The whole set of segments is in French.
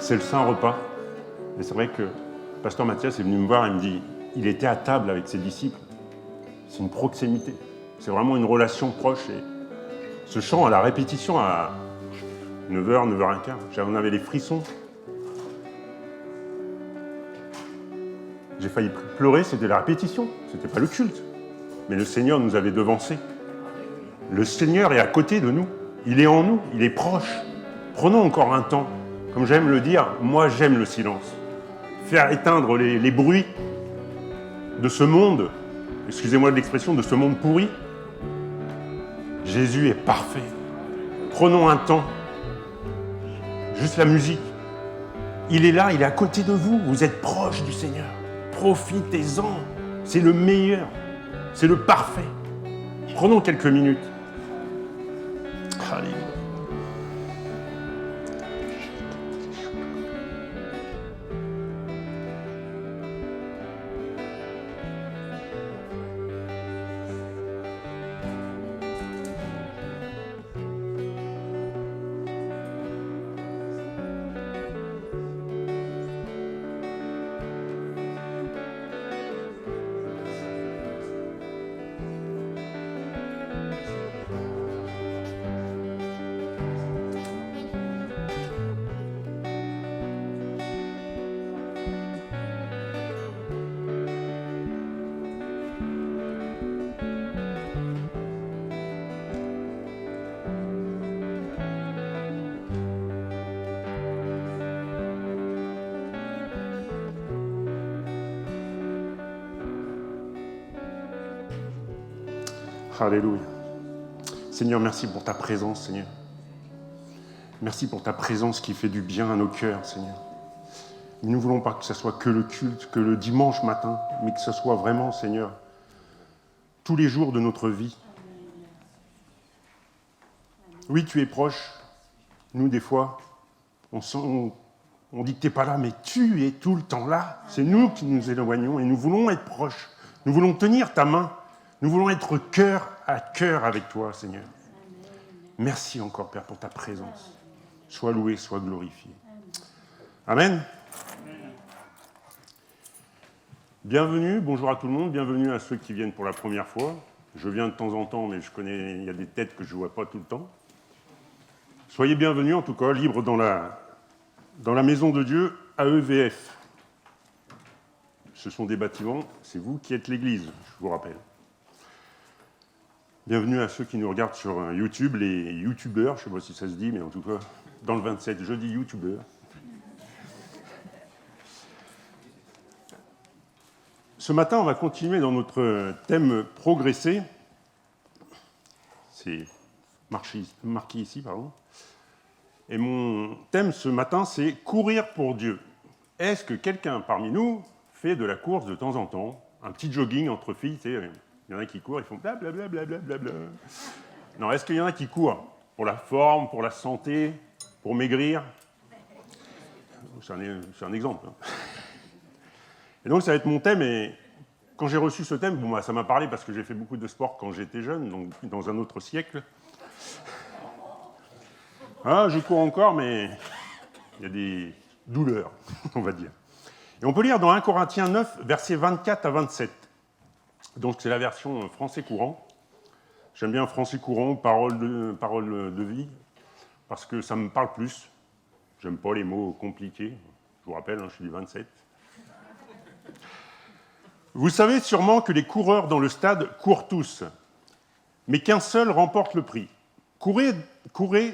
c'est le Saint Repas. Et c'est vrai que Pasteur Mathias est venu me voir et me dit, il était à table avec ses disciples. C'est une proximité. C'est vraiment une relation proche. Et ce chant à la répétition à 9h, 9h15, on avait les frissons. J'ai failli pleurer, c'était la répétition, c'était pas le culte. Mais le Seigneur nous avait devancés. Le Seigneur est à côté de nous, il est en nous, il est proche. Prenons encore un temps. Comme j'aime le dire, moi j'aime le silence. Faire éteindre les bruits de ce monde, excusez-moi de l'expression, de ce monde pourri. Jésus est parfait. Prenons un temps. Juste la musique. Il est là, il est à côté de vous. Vous êtes proche du Seigneur. Profitez-en. C'est le meilleur. C'est le parfait. Prenons quelques minutes. Alléluia. Alléluia. Seigneur, merci pour ta présence, Seigneur. Merci pour ta présence qui fait du bien à nos cœurs, Seigneur. Nous ne voulons pas que ce soit que le culte, que le dimanche matin, mais que ce soit vraiment, Seigneur, tous les jours de notre vie. Oui, tu es proche. Nous, des fois, on dit que tu n'es pas là, mais tu es tout le temps là. C'est nous qui nous éloignons et nous voulons être proches. Nous voulons tenir ta main. Nous voulons être cœur à cœur avec toi, Seigneur. Merci encore, Père, pour ta présence. Sois loué, sois glorifié. Amen. Bienvenue, bonjour à tout le monde, bienvenue à ceux qui viennent pour la première fois. Je viens de temps en temps, mais il y a des têtes que je ne vois pas tout le temps. Soyez bienvenus, en tout cas, libres dans la maison de Dieu à EVF. Ce sont des bâtiments, c'est vous qui êtes l'église, je vous rappelle. Bienvenue à ceux qui nous regardent sur YouTube, les youtubeurs, je ne sais pas si ça se dit, mais en tout cas, dans le 27, je dis youtubeurs. Ce matin, on va continuer dans notre thème progresser. C'est marqué ici, pardon. Et mon thème ce matin, c'est courir pour Dieu. Est-ce que quelqu'un parmi nous fait de la course de temps en temps, un petit jogging entre filles, tu sais, il y en a qui courent, ils font blablabla, blablabla. Non, est-ce qu'il y en a qui courent pour la forme, pour la santé, pour maigrir? C'est un exemple. Et donc, ça va être mon thème. Et quand j'ai reçu ce thème, bon, ça m'a parlé parce que j'ai fait beaucoup de sport quand j'étais jeune, donc dans un autre siècle. Ah, je cours encore, mais il y a des douleurs, on va dire. Et on peut lire dans 1 Corinthiens 9, versets 24 à 27. Donc, c'est la version français courant. J'aime bien français courant, parole de vie, parce que ça me parle plus. J'aime pas les mots compliqués. Je vous rappelle, je suis du 27. Vous savez sûrement que les coureurs dans le stade courent tous, mais qu'un seul remporte le prix. Courez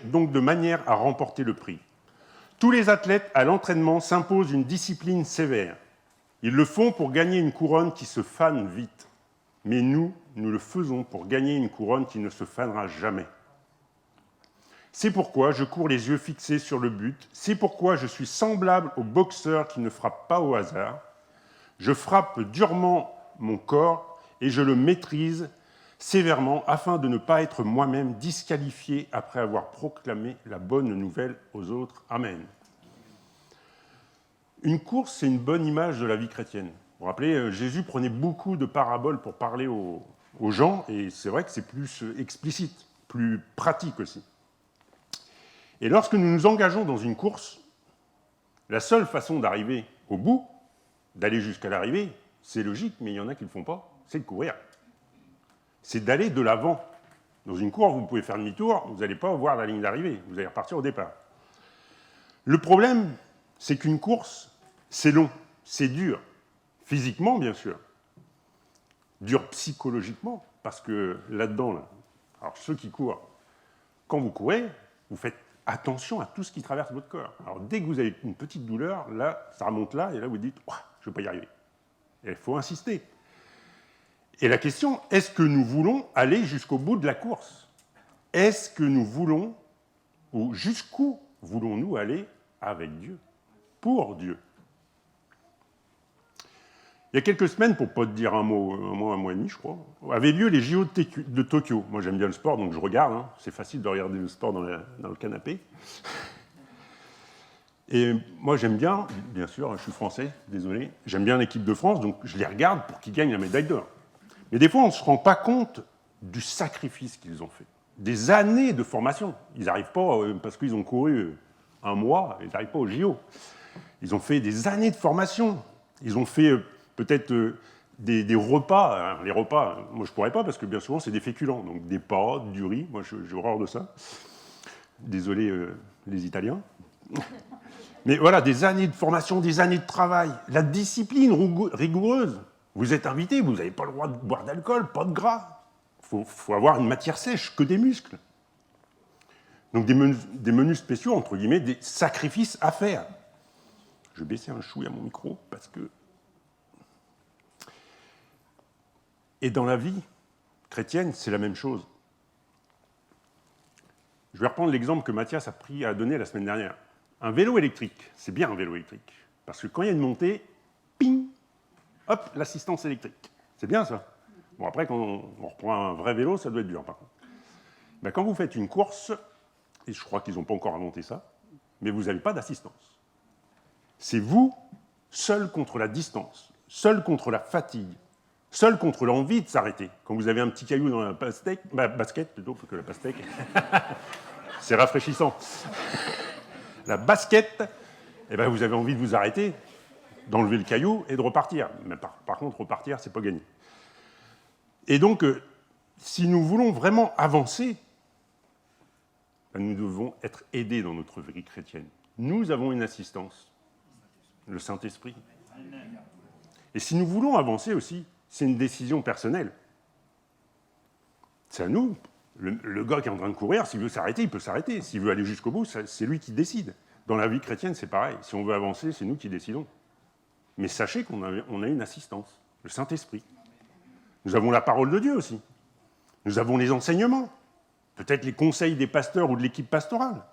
donc de manière à remporter le prix. Tous les athlètes à l'entraînement s'imposent une discipline sévère. Ils le font pour gagner une couronne qui se fane vite. Mais nous le faisons pour gagner une couronne qui ne se fanera jamais. C'est pourquoi je cours les yeux fixés sur le but. C'est pourquoi je suis semblable au boxeur qui ne frappe pas au hasard. Je frappe durement mon corps et je le maîtrise sévèrement afin de ne pas être moi-même disqualifié après avoir proclamé la bonne nouvelle aux autres. Amen. Une course, c'est une bonne image de la vie chrétienne. Vous vous rappelez, Jésus prenait beaucoup de paraboles pour parler aux gens, et c'est vrai que c'est plus explicite, plus pratique aussi. Et lorsque nous nous engageons dans une course, La seule façon d'arriver au bout, d'aller jusqu'à l'arrivée, c'est logique, mais il y en a qui ne le font pas, c'est de courir. C'est d'aller de l'avant. Dans une course, vous pouvez faire demi-tour, vous n'allez pas voir la ligne d'arrivée, vous allez repartir au départ. Le problème, c'est qu'une course, c'est long, c'est dur. Physiquement, bien sûr. Dur psychologiquement, parce que là-dedans, alors ceux qui courent, quand vous courez, vous faites attention à tout ce qui traverse votre corps. Alors dès que vous avez une petite douleur, là, ça remonte là, et là vous dites oh, « je ne vais pas y arriver ». Et il faut insister. Et la question, est-ce que nous voulons aller jusqu'au bout de la course? Est-ce que nous voulons, ou jusqu'où voulons-nous aller avec Dieu, pour Dieu? Il y a quelques semaines, pour ne pas te dire un mois et demi, je crois, avaient lieu les JO de Tokyo. Moi, j'aime bien le sport, donc je regarde. Hein. C'est facile de regarder le sport dans le canapé. Et moi, j'aime bien sûr, je suis français, désolé, j'aime bien l'équipe de France, donc je les regarde pour qu'ils gagnent la médaille d'or. Mais des fois, on ne se rend pas compte du sacrifice qu'ils ont fait. Des années de formation. Ils n'arrivent pas, parce qu'ils ont couru un mois, ils n'arrivent pas aux JO. Ils ont fait des années de formation. Ils ont fait peut-être des repas. Les repas, moi je ne pourrais pas, parce que bien souvent, c'est des féculents. Donc des pâtes, du riz, moi j'ai horreur de ça. Désolé les Italiens. Mais voilà, des années de formation, des années de travail, la discipline rigoureuse. Vous êtes invité, vous n'avez pas le droit de boire d'alcool, pas de gras. Il faut avoir une matière sèche, que des muscles. Donc des menus spéciaux, entre guillemets, des sacrifices à faire. Je vais baisser un chouïa à mon micro, parce que... Et dans la vie chrétienne, c'est la même chose. Je vais reprendre l'exemple que Mathias a donné la semaine dernière. Un vélo électrique, c'est bien un vélo électrique. Parce que quand il y a une montée, ping, hop, l'assistance électrique. C'est bien ça. Bon, après, quand on reprend un vrai vélo, ça doit être dur, par contre. Ben, quand vous faites une course, et je crois qu'ils n'ont pas encore inventé ça, mais vous n'avez pas d'assistance. C'est vous, seul contre la distance, seul contre la fatigue, seul contre l'envie de s'arrêter. Quand vous avez un petit caillou dans la basket, plutôt que la pastèque, c'est rafraîchissant. La basket, eh ben vous avez envie de vous arrêter, d'enlever le caillou et de repartir. Mais par contre, repartir, c'est pas gagné. Et donc, si nous voulons vraiment avancer, ben nous devons être aidés dans notre vie chrétienne. Nous avons une assistance, le Saint-Esprit. Et si nous voulons avancer aussi, c'est une décision personnelle. C'est à nous. Le gars qui est en train de courir, s'il veut s'arrêter, il peut s'arrêter. S'il veut aller jusqu'au bout, c'est lui qui décide. Dans la vie chrétienne, c'est pareil. Si on veut avancer, c'est nous qui décidons. Mais sachez qu'on a une assistance, le Saint-Esprit. Nous avons la parole de Dieu aussi. Nous avons les enseignements, peut-être les conseils des pasteurs ou de l'équipe pastorale.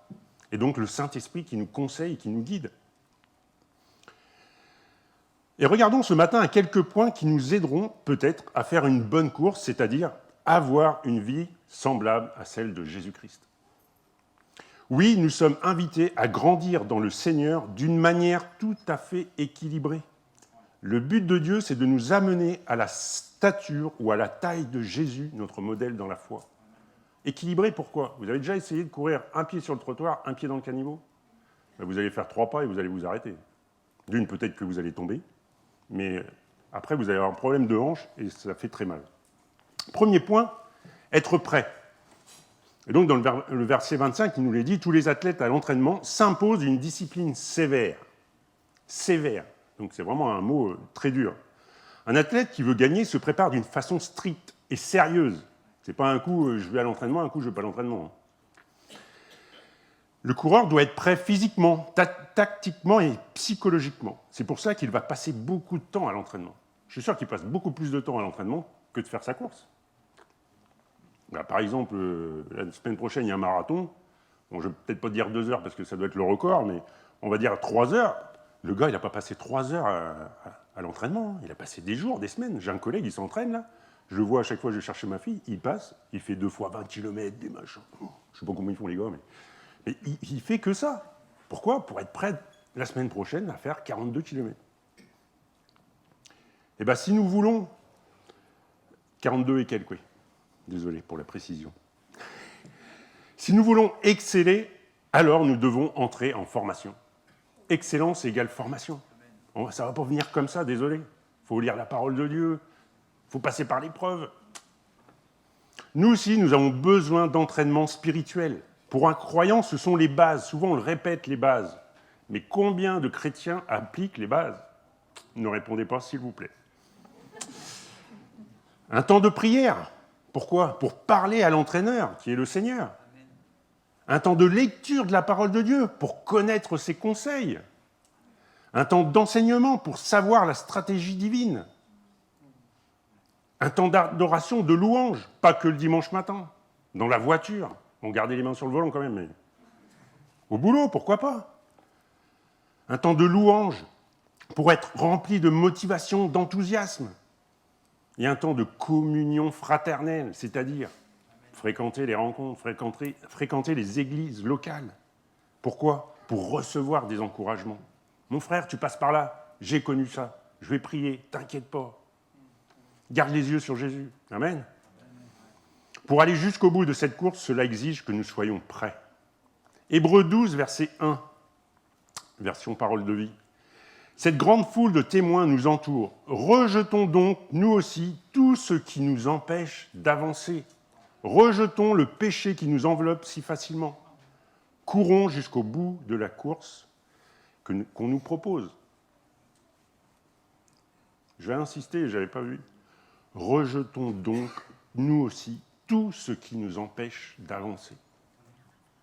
Et donc le Saint-Esprit qui nous conseille, qui nous guide. Et regardons ce matin à quelques points qui nous aideront peut-être à faire une bonne course, c'est-à-dire avoir une vie semblable à celle de Jésus-Christ. Oui, nous sommes invités à grandir dans le Seigneur d'une manière tout à fait équilibrée. Le but de Dieu, c'est de nous amener à la stature ou à la taille de Jésus, notre modèle dans la foi. Équilibré, pourquoi? Vous avez déjà essayé de courir un pied sur le trottoir, un pied dans le caniveau? Vous allez faire 3 pas et vous allez vous arrêter. D'une, peut-être que vous allez tomber, mais après, vous allez avoir un problème de hanche et ça fait très mal. Premier point, être prêt. Et donc, dans le verset 25, il nous l'a dit, tous les athlètes à l'entraînement s'imposent une discipline sévère. Sévère. Donc, c'est vraiment un mot très dur. Un athlète qui veut gagner se prépare d'une façon stricte et sérieuse. C'est pas un coup, je vais à l'entraînement, un coup, je vais pas à l'entraînement. Le coureur doit être prêt physiquement, tactiquement et psychologiquement. C'est pour ça qu'il va passer beaucoup de temps à l'entraînement. Je suis sûr qu'il passe beaucoup plus de temps à l'entraînement que de faire sa course. Bah, par exemple, la semaine prochaine, il y a un marathon. Bon, je ne vais peut-être pas dire 2 heures parce que ça doit être le record, mais on va dire 3 heures. Le gars, il n'a pas passé 3 heures à l'entraînement. Il a passé des jours, des semaines. J'ai un collègue, il s'entraîne là. Je le vois à chaque fois que je cherche ma fille. Il passe, il fait 2 fois 20 km, des machins. Je ne sais pas comment ils font les gars, mais il fait que ça. Pourquoi? Pour être prêt la semaine prochaine à faire 42 km. Et bien, si nous voulons 42 et quelques, oui. Désolé pour la précision. Si nous voulons exceller, alors nous devons entrer en formation. Excellence égale formation. Ça ne va pas venir comme ça, désolé. Il faut lire la parole de Dieu. Il faut passer par l'épreuve. Nous aussi, nous avons besoin d'entraînement spirituel. Pour un croyant, ce sont les bases. Souvent, on le répète, les bases. Mais combien de chrétiens appliquent les bases? Ne répondez pas, s'il vous plaît. Un temps de prière. Pourquoi? Pour parler à l'entraîneur, qui est le Seigneur. Un temps de lecture de la parole de Dieu, pour connaître ses conseils. Un temps d'enseignement, pour savoir la stratégie divine. Un temps d'adoration, de louange, pas que le dimanche matin, dans la voiture. On gardait les mains sur le volant quand même, mais au boulot, pourquoi pas? Un temps de louange, pour être rempli de motivation, d'enthousiasme. Et un temps de communion fraternelle, c'est-à-dire fréquenter les rencontres, fréquenter les églises locales. Pourquoi? Pour recevoir des encouragements. Mon frère, tu passes par là, j'ai connu ça, je vais prier, t'inquiète pas. Garde les yeux sur Jésus. Amen. Pour aller jusqu'au bout de cette course, cela exige que nous soyons prêts. Hébreux 12, verset 1, version parole de vie. Cette grande foule de témoins nous entoure. Rejetons donc, nous aussi, tout ce qui nous empêche d'avancer. Rejetons le péché qui nous enveloppe si facilement. Courons jusqu'au bout de la course qu'on nous propose. Je vais insister, je n'avais pas vu. Rejetons donc, nous aussi, tout ce qui nous empêche d'avancer.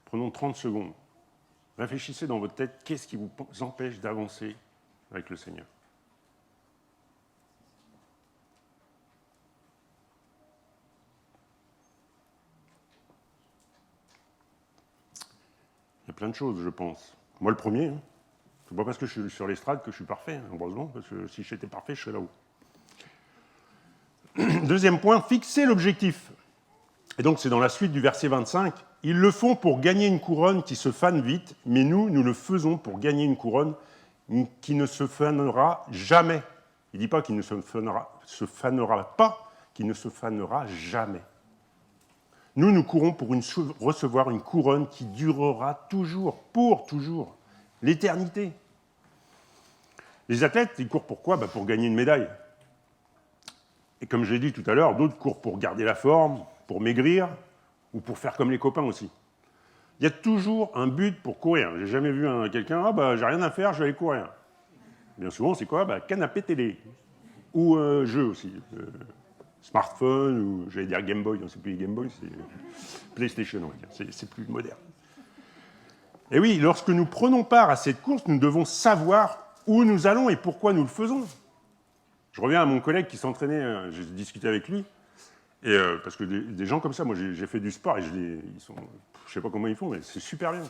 Prenons 30 secondes. Réfléchissez dans votre tête, qu'est-ce qui vous empêche d'avancer avec le Seigneur? Il y a plein de choses, je pense. Moi, le premier, hein. C'est pas parce que je suis sur l'estrade que je suis parfait, hein, heureusement, parce que si j'étais parfait, je serais là-haut. Deuxième point, fixer l'objectif. Et donc, c'est dans la suite du verset 25. Ils le font pour gagner une couronne qui se fane vite, mais nous le faisons pour gagner une couronne qui ne se fanera jamais. Il ne dit pas qu'il ne se fanera pas, qu'il ne se fanera jamais. Nous courons pour recevoir une couronne qui durera toujours, pour toujours, l'éternité. Les athlètes, ils courent pour quoi? Pour gagner une médaille. Et comme je l'ai dit tout à l'heure, d'autres courent pour garder la forme, pour maigrir, ou pour faire comme les copains aussi. Il y a toujours un but pour courir. J'ai jamais vu quelqu'un, j'ai rien à faire, je vais aller courir. Bien souvent, c'est quoi? Canapé télé. Ou jeu aussi. Smartphone, ou j'allais dire Game Boy, non, c'est plus Game Boy, c'est PlayStation, on va dire. C'est plus moderne. Et oui, lorsque nous prenons part à cette course, nous devons savoir où nous allons et pourquoi nous le faisons. Je reviens à mon collègue qui s'entraînait, j'ai discuté avec lui, et parce que des gens comme ça, moi j'ai fait du sport et je sais pas comment ils font, mais c'est super bien.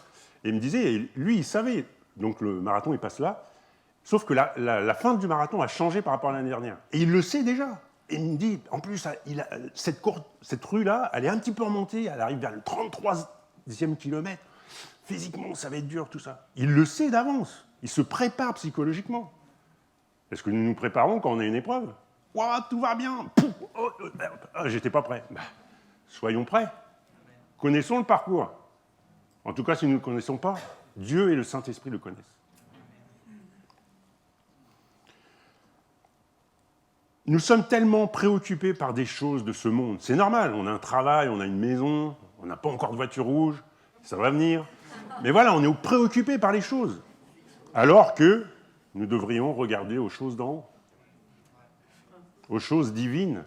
Et il me disait, et lui il savait, donc le marathon il passe là, sauf que la fin du marathon a changé par rapport à l'année dernière. Et il le sait déjà. Et il me dit, en plus, cette rue-là, elle est un petit peu remontée, elle arrive vers le 33e kilomètre. Physiquement, ça va être dur, tout ça. Il le sait d'avance. Il se prépare psychologiquement. Est-ce que nous nous préparons quand on a une épreuve? Ouah, tout va bien. J'étais pas prêt. Soyons prêts. Connaissons le parcours. En tout cas, si nous ne le connaissons pas, Dieu et le Saint-Esprit le connaissent. Nous sommes tellement préoccupés par des choses de ce monde. C'est normal, on a un travail, on a une maison, on n'a pas encore de voiture rouge, ça va venir. Mais voilà, on est préoccupés par les choses. Alors que nous devrions regarder aux choses d'en haut, aux choses divines.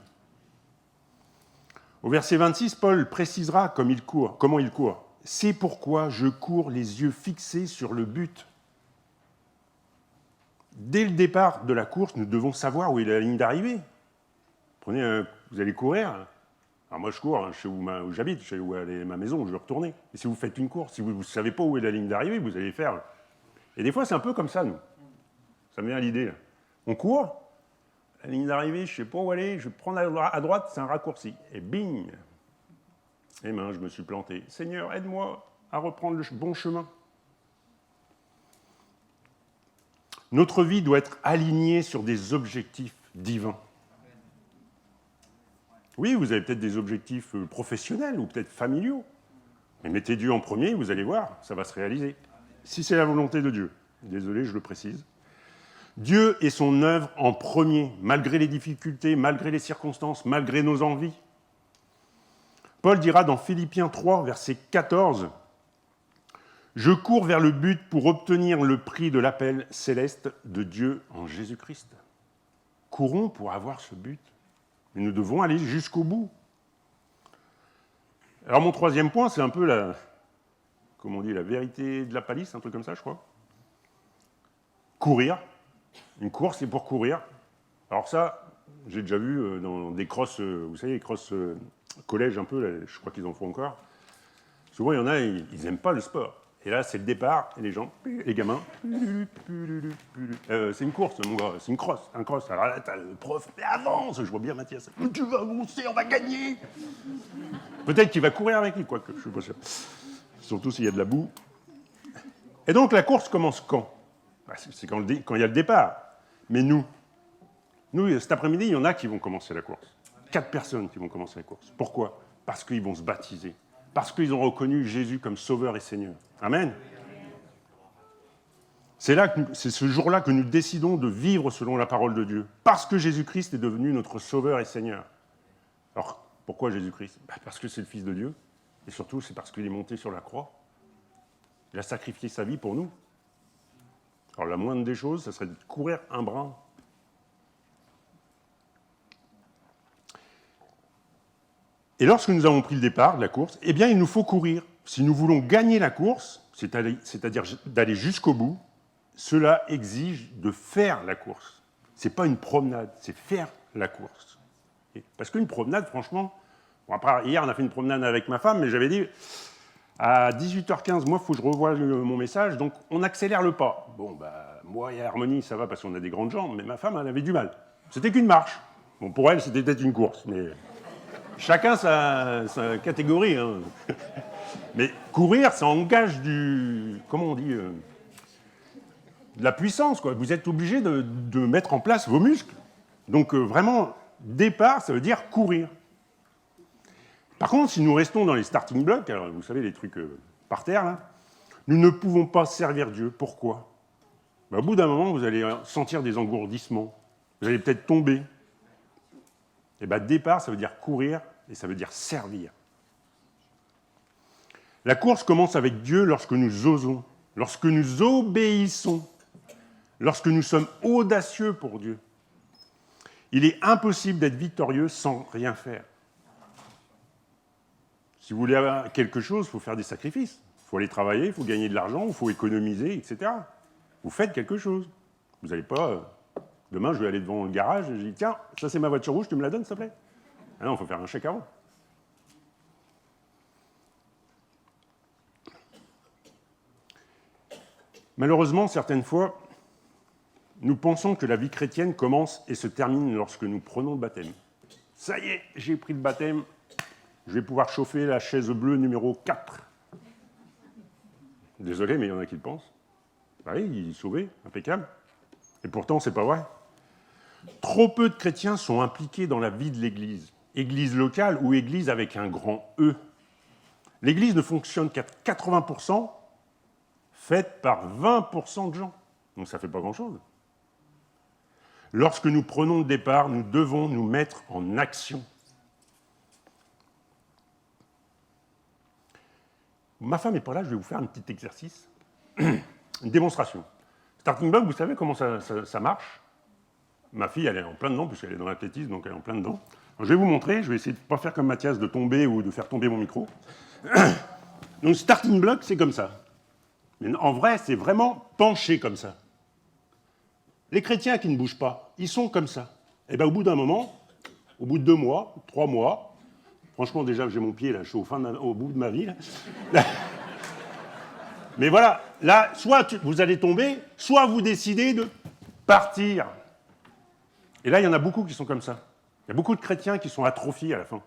Au verset 26, Paul précisera comment il court. « C'est pourquoi je cours les yeux fixés sur le but. » Dès le départ de la course, nous devons savoir où est la ligne d'arrivée. Vous allez courir. Alors moi, je cours, je sais où j'habite, je sais où est ma maison, je vais retourner. Et si vous faites une course, si vous ne savez pas où est la ligne d'arrivée, vous allez faire... Et des fois, c'est un peu comme ça, nous. Ça me vient à l'idée. Là. On court, la ligne d'arrivée, je ne sais pas où aller, je vais prendre à droite, c'est un raccourci. Et bing! Eh bien, je me suis planté. Seigneur, aide-moi à reprendre le bon chemin. Notre vie doit être alignée sur des objectifs divins. Oui, vous avez peut-être des objectifs professionnels ou peut-être familiaux. Mais mettez Dieu en premier, vous allez voir, ça va se réaliser. Si c'est la volonté de Dieu. Désolé, je le précise. Dieu et son œuvre en premier, malgré les difficultés, malgré les circonstances, malgré nos envies. Paul dira dans Philippiens 3, verset 14, « Je cours vers le but pour obtenir le prix de l'appel céleste de Dieu en Jésus-Christ. » Courons pour avoir ce but. Mais nous devons aller jusqu'au bout. Alors mon troisième point, c'est un peu la vérité de la palisse, un truc comme ça, je crois. Courir. Une course, c'est pour courir. Alors ça, j'ai déjà vu dans des crosses, vous savez, les crosses collège un peu, là, je crois qu'ils en font encore. Souvent, il y en a, ils n'aiment pas le sport. Et là, c'est le départ, et les gens, les gamins, c'est une course, mon gars, c'est une crosse, un cross. Alors là, t'as le prof, mais avance, je vois bien Mathias, tu vas avancer, on va gagner. Peut-être qu'il va courir avec lui, quoique, je suis pas sûr. Surtout s'il y a de la boue. Et donc, la course commence quand ? C'est quand il y a le départ. Mais nous, cet après-midi, il y en a qui vont commencer la course. 4 personnes qui vont commencer la course. Pourquoi ? Parce qu'ils vont se baptiser. Parce qu'ils ont reconnu Jésus comme Sauveur et Seigneur. Amen. C'est ce jour-là que nous décidons de vivre selon la parole de Dieu. Parce que Jésus-Christ est devenu notre Sauveur et Seigneur. Alors, pourquoi Jésus-Christ ? Parce que c'est le Fils de Dieu. Et surtout, c'est parce qu'il est monté sur la croix. Il a sacrifié sa vie pour nous. Alors, la moindre des choses, ça serait de courir un brin. Et lorsque nous avons pris le départ de la course, eh bien, il nous faut courir. Si nous voulons gagner la course, c'est-à-dire d'aller jusqu'au bout, cela exige de faire la course. Ce n'est pas une promenade, c'est faire la course. Parce qu'une promenade, franchement, bon, après, hier, on a fait une promenade avec ma femme, mais j'avais dit, à 18h15, moi, il faut que je revoie mon message, donc on accélère le pas. Bon, moi et Harmonie, ça va parce qu'on a des grandes jambes, mais ma femme, elle avait du mal. C'était qu'une marche. Bon, pour elle, c'était peut-être une course, mais chacun sa catégorie. Hein. Mais courir, ça engage comment on dit, de la puissance, quoi. Vous êtes obligé de mettre en place vos muscles. Donc, vraiment, départ, ça veut dire courir. Par contre, si nous restons dans les starting blocks, alors vous savez, les trucs par terre, là, nous ne pouvons pas servir Dieu. Pourquoi ? Au bout d'un moment, vous allez sentir des engourdissements. Vous allez peut-être tomber. Et départ, ça veut dire courir et ça veut dire servir. La course commence avec Dieu lorsque nous osons, lorsque nous obéissons, lorsque nous sommes audacieux pour Dieu. Il est impossible d'être victorieux sans rien faire. Si vous voulez avoir quelque chose, il faut faire des sacrifices. Il faut aller travailler, il faut gagner de l'argent, il faut économiser, etc. Vous faites quelque chose. Vous n'allez pas... demain, je vais aller devant le garage et je dis « Tiens, ça c'est ma voiture rouge, tu me la donnes, s'il te plaît ?» Ah non, il faut faire un chèque avant. Malheureusement, certaines fois, nous pensons que la vie chrétienne commence et se termine lorsque nous prenons le baptême. Ça y est, j'ai pris le baptême, je vais pouvoir chauffer la chaise bleue numéro 4. Désolé, mais il y en a qui le pensent. Oui, il est sauvé, impeccable. Et pourtant, c'est pas vrai. Trop peu de chrétiens sont impliqués dans la vie de l'Église. Église locale ou Église avec un grand E. L'Église ne fonctionne qu'à 80%, faite par 20% de gens. Donc ça ne fait pas grand-chose. Lorsque nous prenons le départ, nous devons nous mettre en action. Ma femme n'est pas là, je vais vous faire un petit exercice, une démonstration. Starting block, vous savez comment ça marche ? Ma fille, elle est en plein dedans, puisqu'elle est dans l'athlétisme, donc elle est en plein dedans. Alors, je vais vous montrer, je vais essayer de ne pas faire comme Mathias, de tomber ou de faire tomber mon micro. Donc, starting block, c'est comme ça. Mais en vrai, c'est vraiment penché comme ça. Les chrétiens qui ne bougent pas, ils sont comme ça. Et bien, au bout d'un moment, au bout de 2 mois, 3 mois, franchement, déjà, j'ai mon pied, là, je suis au bout de ma vie. Là. Mais voilà, là, soit vous allez tomber, soit vous décidez de partir. Et là, il y en a beaucoup qui sont comme ça. Il y a beaucoup de chrétiens qui sont atrophiés à la fin.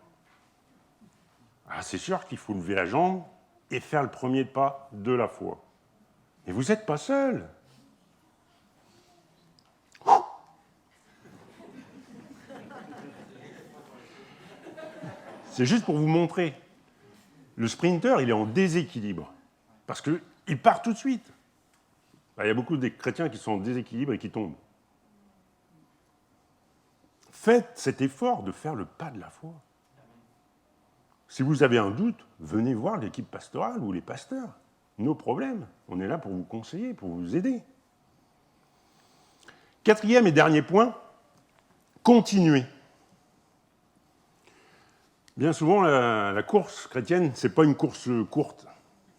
Ah, c'est sûr qu'il faut lever la jambe et faire le premier pas de la foi. Et vous n'êtes pas seul. C'est juste pour vous montrer. Le sprinter, il est en déséquilibre. Parce qu'il part tout de suite. Il y a beaucoup de chrétiens qui sont en déséquilibre et qui tombent. Faites cet effort de faire le pas de la foi. Si vous avez un doute, venez voir l'équipe pastorale ou les pasteurs. Nos problèmes. On est là pour vous conseiller, pour vous aider. Quatrième et dernier point, continuez. Bien souvent, la course chrétienne, ce n'est pas une course courte.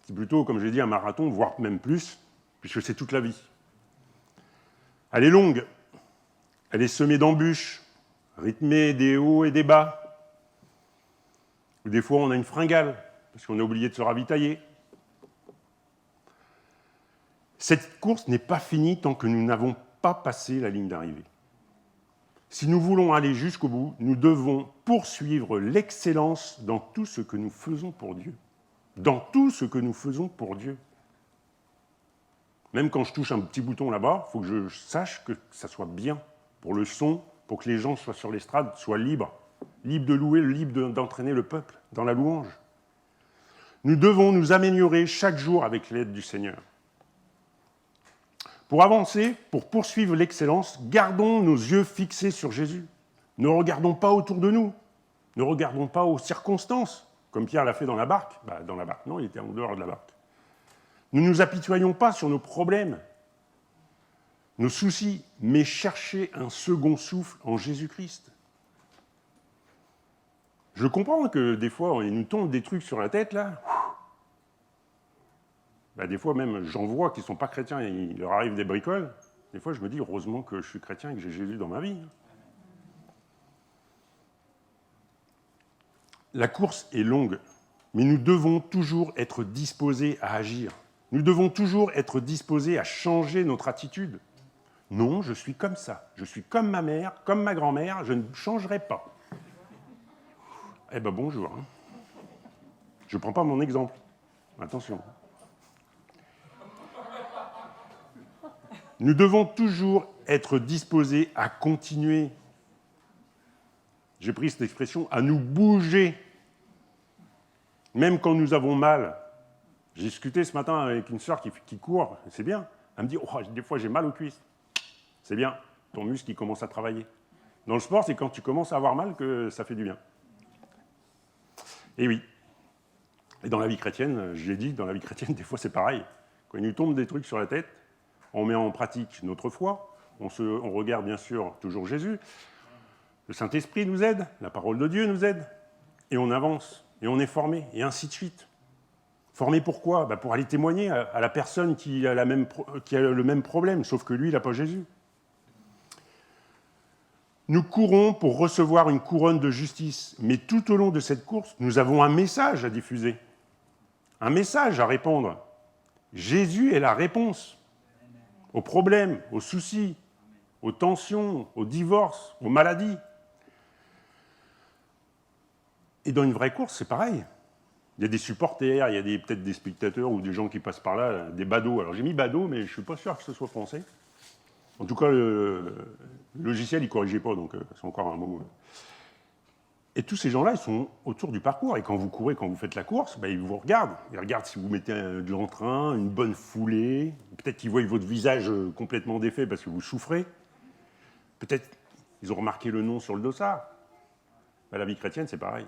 C'est plutôt, comme je l'ai dit, un marathon, voire même plus, puisque c'est toute la vie. Elle est longue. Elle est semée d'embûches, rythmée des hauts et des bas. Ou des fois, on a une fringale, parce qu'on a oublié de se ravitailler. Cette course n'est pas finie tant que nous n'avons pas passé la ligne d'arrivée. Si nous voulons aller jusqu'au bout, nous devons poursuivre l'excellence dans tout ce que nous faisons pour Dieu. Dans tout ce que nous faisons pour Dieu. Même quand je touche un petit bouton là-bas, il faut que je sache que ça soit bien pour le son, pour que les gens soient sur l'estrade, soient libres. Libres de louer, libres d'entraîner le peuple dans la louange. Nous devons nous améliorer chaque jour avec l'aide du Seigneur. Pour avancer, pour poursuivre l'excellence, gardons nos yeux fixés sur Jésus. Ne regardons pas autour de nous. Ne regardons pas aux circonstances, comme Pierre l'a fait dans la barque. Dans la barque, non, il était en dehors de la barque. Ne nous apitoyons pas sur nos problèmes, nos soucis, mais cherchez un second souffle en Jésus-Christ. Je comprends que des fois, il nous tombe des trucs sur la tête, là. Des fois même, j'en vois qui ne sont pas chrétiens et il leur arrive des bricoles. Des fois, je me dis, heureusement que je suis chrétien et que j'ai Jésus dans ma vie. La course est longue, mais nous devons toujours être disposés à agir. Nous devons toujours être disposés à changer notre attitude. Non, je suis comme ça. Je suis comme ma mère, comme ma grand-mère, je ne changerai pas. Eh bien, bonjour. Je ne prends pas mon exemple. Attention. Nous devons toujours être disposés à continuer. J'ai pris cette expression, à nous bouger. Même quand nous avons mal. J'ai discuté ce matin avec une sœur qui court, c'est bien. Elle me dit, oh, des fois j'ai mal aux cuisses. C'est bien, ton muscle il commence à travailler. Dans le sport, c'est quand tu commences à avoir mal que ça fait du bien. Et oui. Et dans la vie chrétienne, je l'ai dit, dans la vie chrétienne, des fois c'est pareil. Quand il nous tombe des trucs sur la tête, on met en pratique notre foi, on regarde bien sûr toujours Jésus, le Saint-Esprit nous aide, la parole de Dieu nous aide, et on avance, et on est formé, et ainsi de suite. Formé pourquoi ? Pour aller témoigner à la personne qui a le même problème, sauf que lui, il n'a pas Jésus. Nous courons pour recevoir une couronne de justice, mais tout au long de cette course, nous avons un message à diffuser, un message à répondre. Jésus est la réponse aux problèmes, aux soucis, aux tensions, aux divorces, aux maladies. Et dans une vraie course, c'est pareil. Il y a des supporters, il y a peut-être des spectateurs ou des gens qui passent par là, des badauds. Alors j'ai mis badauds, mais je ne suis pas sûr que ce soit français. En tout cas, le logiciel, il ne corrigeait pas, donc c'est encore un mot. Et tous ces gens-là, ils sont autour du parcours. Et quand vous courez, quand vous faites la course, ils vous regardent. Ils regardent si vous mettez de l'entrain, une bonne foulée. Peut-être qu'ils voient votre visage complètement défait parce que vous souffrez. Peut-être qu'ils ont remarqué le nom sur le dossard. La vie chrétienne, c'est pareil.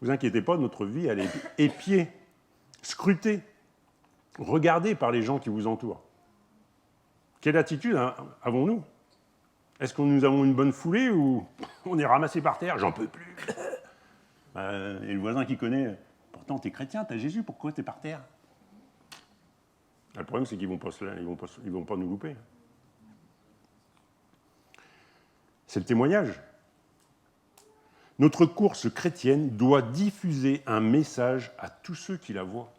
Ne vous inquiétez pas, notre vie, elle est épiée, scrutée, regardée par les gens qui vous entourent. Quelle attitude avons-nous ? Est-ce que nous avons une bonne foulée ou on est ramassé par terre ? J'en peux plus. Et le voisin qui connaît, pourtant t'es chrétien, t'as Jésus, pourquoi t'es par terre ? Le problème, c'est qu'ils ne vont pas nous louper. C'est le témoignage. Notre course chrétienne doit diffuser un message à tous ceux qui la voient.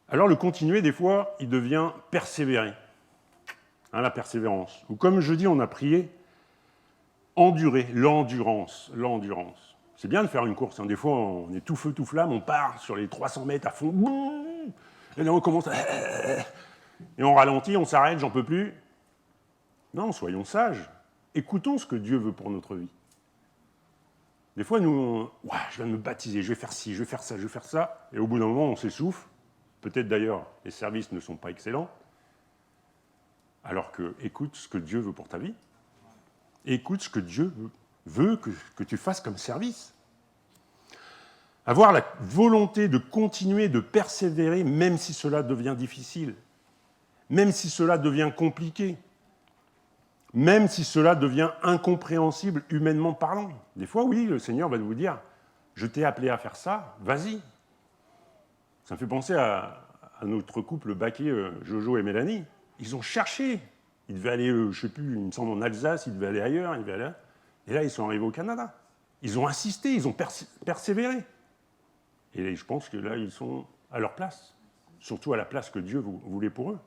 Alors le continuer, des fois, il devient persévérer. La persévérance. Ou comme jeudi, on a prié, endurer, l'endurance. C'est bien de faire une course. Des fois, on est tout feu, tout flamme, on part sur les 300 mètres à fond. Et là, on commence à... Et on ralentit, on s'arrête, j'en peux plus. Non, soyons sages. Écoutons ce que Dieu veut pour notre vie. Des fois, nous, je viens de me baptiser, je vais faire ci, je vais faire ça, je vais faire ça. Et au bout d'un moment, on s'essouffle. Peut-être d'ailleurs, les services ne sont pas excellents. Alors que, écoute ce que Dieu veut pour ta vie. Écoute ce que Dieu veut que tu fasses comme service. Avoir la volonté de continuer, de persévérer, même si cela devient difficile. Même si cela devient compliqué. Même si cela devient incompréhensible humainement parlant. Des fois, oui, le Seigneur va vous dire, je t'ai appelé à faire ça, vas-y. Ça me fait penser à notre couple Baquet, Jojo et Mélanie. Ils ont cherché. Ils devaient aller, je ne sais plus, il me semble en Alsace, ils devaient aller ailleurs, ils devaient aller là. Et là, ils sont arrivés au Canada. Ils ont insisté, ils ont persévéré. Et je pense que là, ils sont à leur place. Surtout à la place que Dieu voulait pour eux.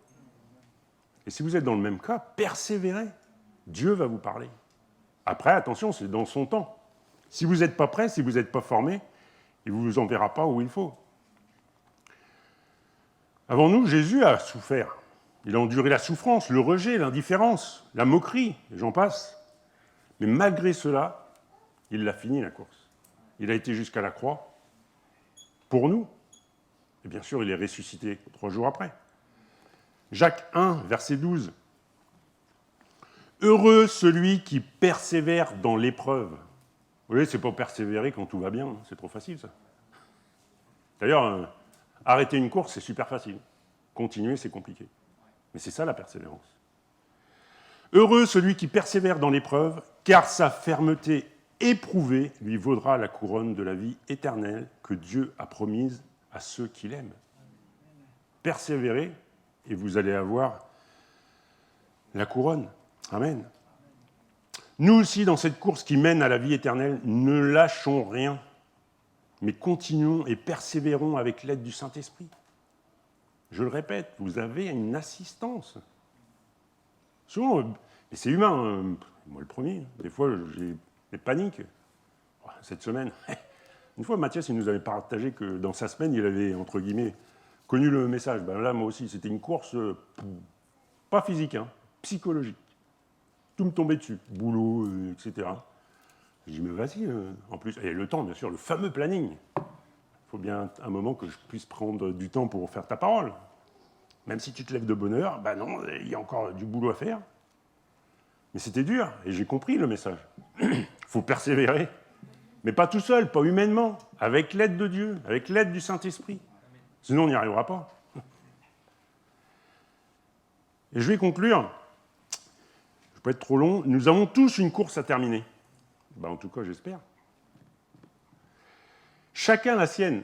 Et si vous êtes dans le même cas, persévérez. Dieu va vous parler. Après, attention, c'est dans son temps. Si vous n'êtes pas prêt, si vous n'êtes pas formé, il ne vous enverra pas où il faut. Avant nous, Jésus a souffert. Il a enduré la souffrance, le rejet, l'indifférence, la moquerie, et j'en passe. Mais malgré cela, il a fini la course. Il a été jusqu'à la croix pour nous. Et bien sûr, il est ressuscité 3 jours après. Jacques 1, verset 12. Heureux celui qui persévère dans l'épreuve. Vous voyez, c'est pas persévérer quand tout va bien, c'est trop facile ça. D'ailleurs, arrêter une course, c'est super facile. Continuer, c'est compliqué. Mais c'est ça la persévérance. Heureux celui qui persévère dans l'épreuve, car sa fermeté éprouvée lui vaudra la couronne de la vie éternelle que Dieu a promise à ceux qui l'aiment. Persévérez et vous allez avoir la couronne. Amen. Nous aussi, dans cette course qui mène à la vie éternelle, ne lâchons rien, mais continuons et persévérons avec l'aide du Saint-Esprit. Je le répète, vous avez une assistance. Souvent, et c'est humain, hein, moi le premier, des fois j'ai des paniques. Cette semaine, une fois Mathias il nous avait partagé que dans sa semaine, il avait, entre guillemets, connu le message. Ben là, moi aussi, c'était une course, pas physique, hein, psychologique. Tout me tombait dessus, boulot, etc. Je dis, mais vas-y, en plus, et le temps, bien sûr, le fameux planning. Il faut bien un moment que je puisse prendre du temps pour faire ta parole. Même si tu te lèves de bonne heure, ben non, il y a encore du boulot à faire. Mais c'était dur, et j'ai compris le message. Il faut persévérer, mais pas tout seul, pas humainement, avec l'aide de Dieu, avec l'aide du Saint-Esprit. Sinon, on n'y arrivera pas. Et je vais conclure. Je ne vais pas être trop long. Nous avons tous une course à terminer. Ben, en tout cas, j'espère. Chacun la sienne.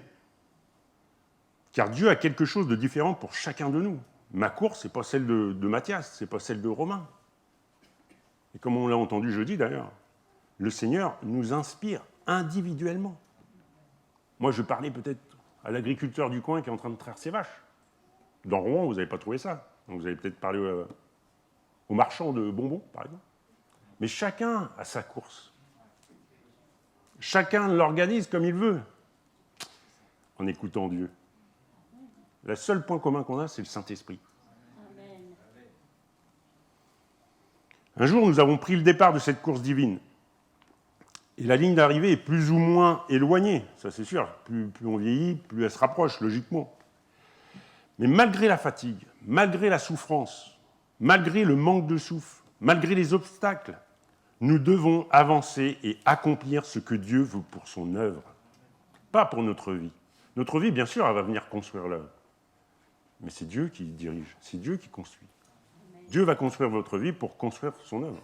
Car Dieu a quelque chose de différent pour chacun de nous. Ma course, ce n'est pas celle de Mathias, ce n'est pas celle de Romain. Et comme on l'a entendu jeudi d'ailleurs, le Seigneur nous inspire individuellement. Moi, je parlais peut-être à l'agriculteur du coin qui est en train de traire ses vaches. Dans Rouen, vous n'avez pas trouvé ça. Donc vous avez peut-être parlé au marchand de bonbons, par exemple. Mais chacun a sa course. Chacun l'organise comme il veut, en écoutant Dieu. Le seul point commun qu'on a, c'est le Saint-Esprit. Amen. Un jour, nous avons pris le départ de cette course divine. Et la ligne d'arrivée est plus ou moins éloignée, ça c'est sûr. Plus on vieillit, plus elle se rapproche, logiquement. Mais malgré la fatigue, malgré la souffrance, malgré le manque de souffle, malgré les obstacles, nous devons avancer et accomplir ce que Dieu veut pour son œuvre. Pas pour notre vie. Notre vie, bien sûr, elle va venir construire l'œuvre. Mais c'est Dieu qui dirige, c'est Dieu qui construit. Dieu va construire votre vie pour construire son œuvre.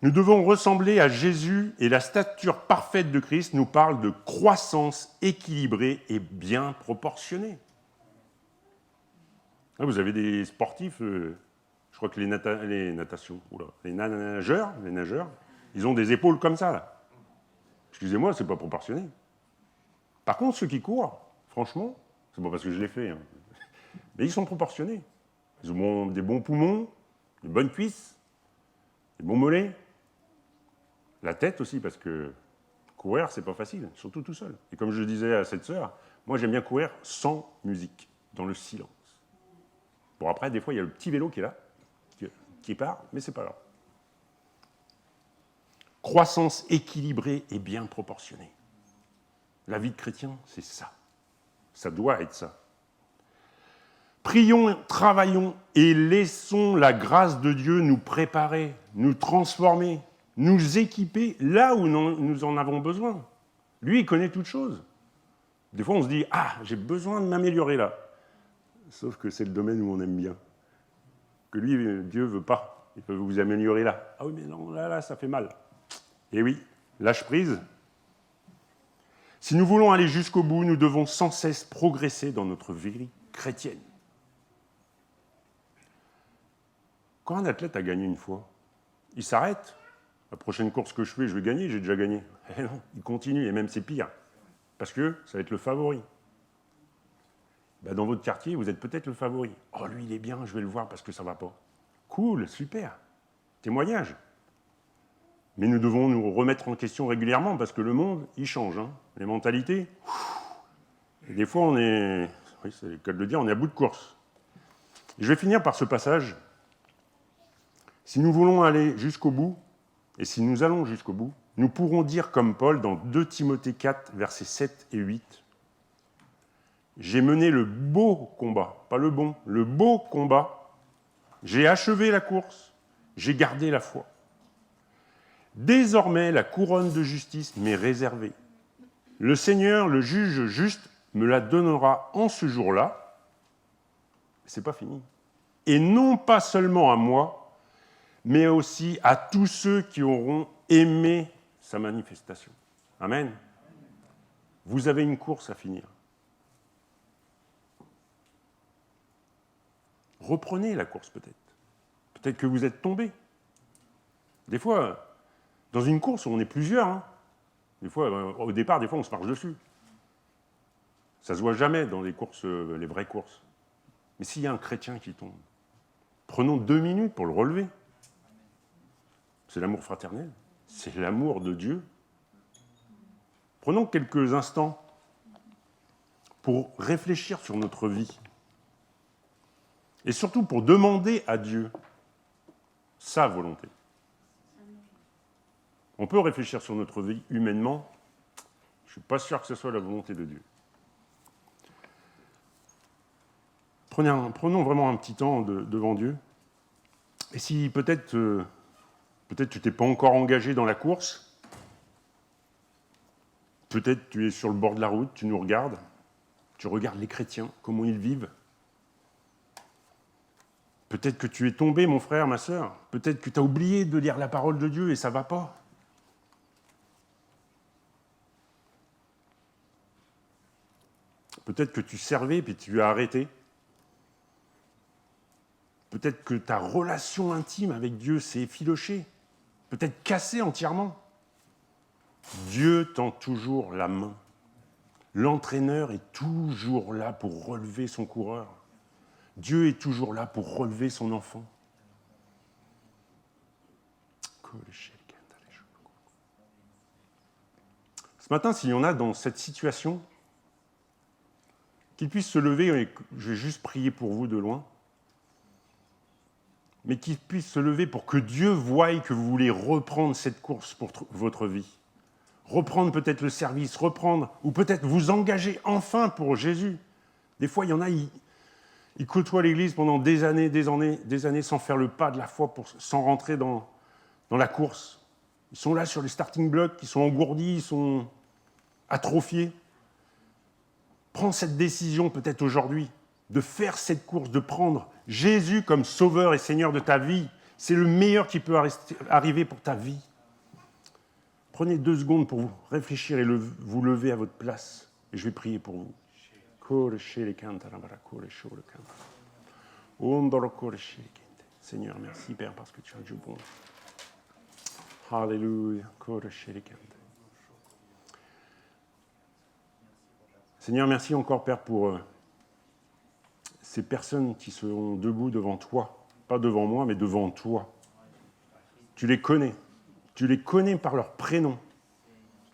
Nous devons ressembler à Jésus et la stature parfaite de Christ nous parle de croissance équilibrée et bien proportionnée. Là, vous avez des sportifs, je crois que les nageurs, ils ont des épaules comme ça. Là. Excusez-moi, c'est pas proportionné. Par contre, ceux qui courent, franchement, c'est pas parce que je l'ai fait, hein, mais ils sont proportionnés. Ils ont des bons poumons, des bonnes cuisses, des bons mollets. La tête aussi, parce que courir, c'est pas facile, surtout tout seul. Et comme je disais à cette sœur, moi j'aime bien courir sans musique, dans le silence. Bon, après, des fois, il y a le petit vélo qui est là, qui part, mais c'est pas grave. croissance équilibrée et bien proportionnée. La vie de chrétien, c'est ça. Ça doit être ça. Prions, travaillons et laissons la grâce de Dieu nous préparer, nous transformer, nous équiper là où nous en avons besoin. Lui, il connaît toutes choses. Des fois, on se dit « Ah, j'ai besoin de m'améliorer là ». Sauf que c'est le domaine où on aime bien. Que lui, Dieu ne veut pas. Il peut vous améliorer là. Ah oui, mais non, là, ça fait mal. Et oui, lâche prise. Si nous voulons aller jusqu'au bout, nous devons sans cesse progresser dans notre vie chrétienne. Quand un athlète a gagné une fois, il s'arrête. La prochaine course que je fais, je vais gagner, j'ai déjà gagné. Eh non, il continue, et même c'est pire. Parce que ça va être le favori. Ben, dans votre quartier, vous êtes peut-être le favori. Oh, lui, il est bien, je vais le voir parce que ça ne va pas. Cool, super. Témoignage. Mais nous devons nous remettre en question régulièrement parce que le monde, il change. Hein. Les mentalités. Et des fois, on est, oui, c'est le cas de le dire, on est à bout de course. Et je vais finir par ce passage. Si nous voulons aller jusqu'au bout, et si nous allons jusqu'au bout, nous pourrons dire comme Paul dans 2 Timothée 4, versets 7 et 8, « J'ai mené le beau combat, pas le bon, le beau combat. J'ai achevé la course, j'ai gardé la foi. Désormais, la couronne de justice m'est réservée. Le Seigneur, le juge juste, me la donnera en ce jour-là. » C'est pas fini. « Et non pas seulement à moi, mais aussi à tous ceux qui auront aimé sa manifestation. » Amen. Vous avez une course à finir. Reprenez la course peut-être. Peut-être que vous êtes tombé. Des fois, dans une course, on est plusieurs. Hein. Des fois, au départ, des fois, on se marche dessus. Ça ne se voit jamais dans les courses, les vraies courses. Mais s'il y a un chrétien qui tombe, prenons 2 minutes pour le relever. C'est l'amour fraternel. C'est l'amour de Dieu. Prenons quelques instants pour réfléchir sur notre vie. Et surtout pour demander à Dieu sa volonté. On peut réfléchir sur notre vie humainement, je ne suis pas sûr que ce soit la volonté de Dieu. Prenons vraiment un petit temps devant Dieu. Et si peut-être tu t'es pas encore engagé dans la course, peut-être tu es sur le bord de la route, tu nous regardes, tu regardes les chrétiens, comment ils vivent. Peut-être que tu es tombé, mon frère, ma sœur. Peut-être que tu as oublié de lire la parole de Dieu et ça ne va pas. Peut-être que tu servais puis tu as arrêté. Peut-être que ta relation intime avec Dieu s'est effilochée. Peut-être cassée entièrement. Dieu tend toujours la main. L'entraîneur est toujours là pour relever son coureur. Dieu est toujours là pour relever son enfant. Ce matin, s'il y en a dans cette situation, qu'ils puissent se lever, et je vais juste prier pour vous de loin, mais qu'ils puissent se lever pour que Dieu voie que vous voulez reprendre cette course pour votre vie. Reprendre peut-être le service, ou peut-être vous engager enfin pour Jésus. Des fois, il y en a, ils côtoient l'Église pendant des années sans faire le pas de la foi, sans rentrer dans la course. Ils sont là sur les starting blocks, ils sont engourdis, ils sont atrophiés. Prends cette décision peut-être aujourd'hui, de faire cette course, de prendre Jésus comme sauveur et Seigneur de ta vie. C'est le meilleur qui peut arriver pour ta vie. Prenez 2 secondes pour vous réfléchir et vous lever à votre place. Et je vais prier pour vous. Seigneur, merci Père parce que tu es Dieu bon. Alléluia. Seigneur, merci encore Père pour ces personnes qui seront debout devant toi. Pas devant moi, mais devant toi. Tu les connais. Tu les connais par leur prénom.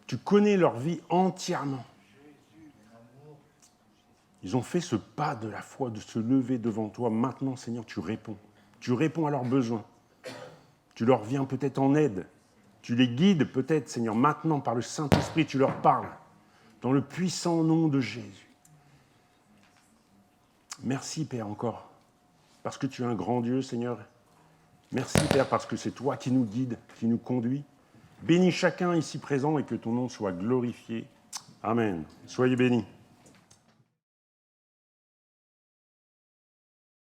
Tu connais leur vie entièrement. Ils ont fait ce pas de la foi, de se lever devant toi. Maintenant, Seigneur, tu réponds. Tu réponds à leurs besoins. Tu leur viens peut-être en aide. Tu les guides peut-être, Seigneur, maintenant par le Saint-Esprit, tu leur parles, dans le puissant nom de Jésus. Merci, Père, encore, parce que tu es un grand Dieu, Seigneur. Merci, Père, parce que c'est toi qui nous guides, qui nous conduis. Bénis chacun ici présent et que ton nom soit glorifié. Amen. Soyez bénis.